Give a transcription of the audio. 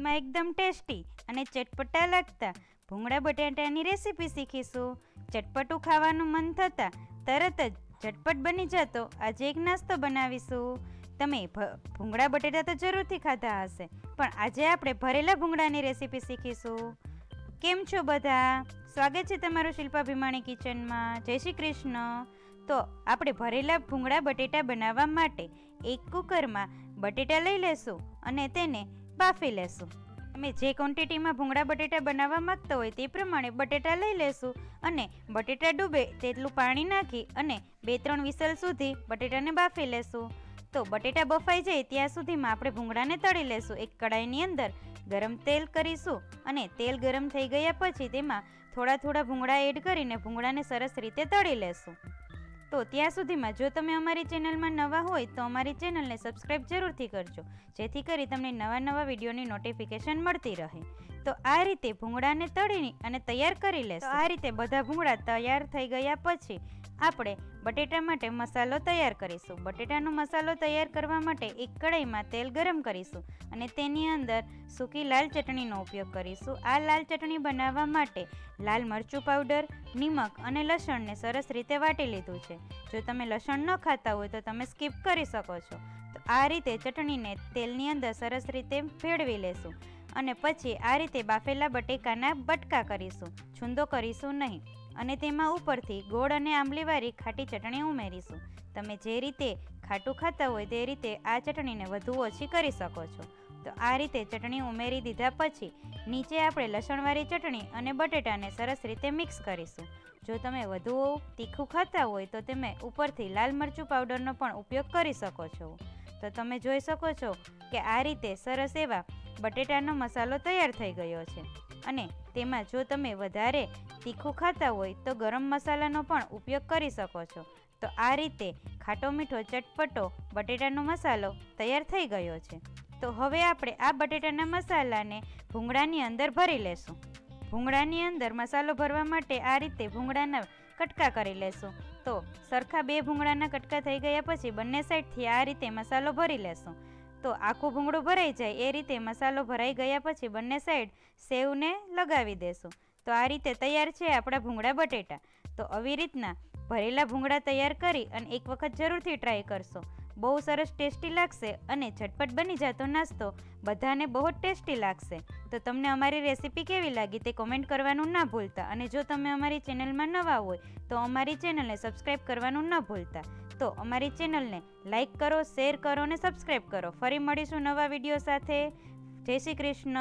માં એકદમ ટેસ્ટી અને ચટપટા લાગતા ભૂંગળા બટાટાની રેસીપી શીખીશું. ચટપટું ખાવાનું મન થતાં તરત જ ઝટપટ બની જતો આજે એક નાસ્તો બનાવીશું. તમે ભૂંગળા બટાટા તો જરૂરથી ખાધા હશે, પણ આજે આપણે ભરેલા ભૂંગળાની રેસીપી શીખીશું. કેમ છો બધા? સ્વાગત છે તમારું શિલ્પા ભીમાણી કિચનમાં. જય શ્રી કૃષ્ણ. તો આપણે ભરેલા ભૂંગળા બટેટા બનાવવા માટે એક કુકરમાં બટેટા લઈ લેશું અને તેને બાફી લેશું. તમે જે ક્વોન્ટિટીમાં ભૂંગળા બટેટા બનાવવા માંગતા હોય તે પ્રમાણે બટેટા લઈ લેશું અને બટેટા ડૂબે તેટલું પાણી નાખી અને 2-3 વિસલ સુધી બટેટાને બાફી લેશું. તો બટેટા બફાઈ જાય ત્યાં સુધીમાં આપણે ભૂંગળાને તળી લેશું. એક કડાઈની અંદર ગરમ તેલ કરીશું અને તેલ ગરમ થઈ ગયા પછી તેમાં થોડા ભૂંગળા એડ કરીને ભૂંગળાને સરસ રીતે તળી લેશું. તો ત્યાં સુધીમાં જો તમે અમારી ચેનલમાં નવા હોય તો અમારી ચેનલને સબસ્ક્રાઈબ જરૂરથી કરજો, જેથી કરી તમને નવા વિડીયોની નોટિફિકેશન મળતી રહે. તો આ રીતે ભૂંગળાને તળી અને તૈયાર કરી લેશું. તો આ રીતે બધા ભૂંગળા તૈયાર થઈ ગયા પછી આપણે બટેટા માટે મસાલો તૈયાર કરીશું. બટેટાનો મસાલો તૈયાર કરવા માટે એક કડાઈમાં તેલ ગરમ કરીશું અને તેની અંદર સૂકી લાલ ચટણીનો ઉપયોગ કરીશું. આ લાલ ચટણી બનાવવા માટે લાલ મરચું પાવડર, નિમક અને લસણને સરસ રીતે વાટી લીધું છે. જો તમે લસણ ન ખાતા હોય તો તમે સ્કીપ કરી શકો છો. તો આ રીતે ચટણીને તેલની અંદર સરસ રીતે ભેળવી લેશું અને પછી આ રીતે બાફેલા બટેકાના બટકા કરીશું, છૂંદો કરીશું નહીં. અને તેમાં ઉપરથી ગોળ અને આંબલીવાળી ખાટી ચટણી ઉમેરીશું. તમે જે રીતે ખાટું ખાતા હોય તે રીતે આ ચટણીને વધુ ઓછી કરી શકો છો. તો આ રીતે ચટણી ઉમેરી દીધા પછી નીચે આપણે લસણવાળી ચટણી અને બટેટાને સરસ રીતે મિક્સ કરીશું. જો તમે વધુ તીખું ખાતા હોય તો તમે ઉપરથી લાલ મરચું પાવડરનો પણ ઉપયોગ કરી શકો છો. તો તમે જોઈ શકો છો કે આ રીતે સરસ એવા બટેટાનો મસાલો તૈયાર થઈ ગયો છે. અને તેમાં જો તમે વધારે તીખું ખાતા હોય તો ગરમ મસાલાનો પણ ઉપયોગ કરી શકો છો. તો આ રીતે ખાટો મીઠો ચટપટો બટેટાનો મસાલો તૈયાર થઈ ગયો છે. તો હવે આપણે આ બટેટાના મસાલાને ભૂંગળાની અંદર ભરી લેશું. ભૂંગળાની અંદર મસાલો ભરવા માટે આ રીતે ભૂંગળાના કટકા કરી લેશું. તો સરખા 2 ભૂંગળાના કટકા થઈ ગયા પછી બંને સાઈડથી આ રીતે મસાલો ભરી લેશું. તો આખું ભૂંગળું ભરાઈ જાય એ રીતે મસાલો ભરાઈ ગયા પછી બંને સાઈડ સેવને લગાવી દેશું. તો આ રીતે તૈયાર છે આપણા ભૂંગળા બટેટા. તો આવી રીતના ભરેલા ભૂંગળા તૈયાર કરી અને એક વખત જરૂરથી ટ્રાય કરશો. બહુ સરસ ટેસ્ટી લાગશે અને ઝટપટ બની જતો નાસ્તો બધાને બહુ જ ટેસ્ટી લાગશે. તો તમને અમારી રેસીપી કેવી લાગી તે કોમેન્ટ કરવાનું ના ભૂલતા. અને જો તમે અમારી ચેનલમાં નવા હોય તો અમારી ચેનલને સબસ્ક્રાઈબ કરવાનું ન ભૂલતા. તો અમારી ચેનલને લાઈક કરો, શેર કરો અને સબસ્ક્રાઈબ કરો. ફરી મળીશું નવા વિડીયો સાથે. જય શ્રી કૃષ્ણ.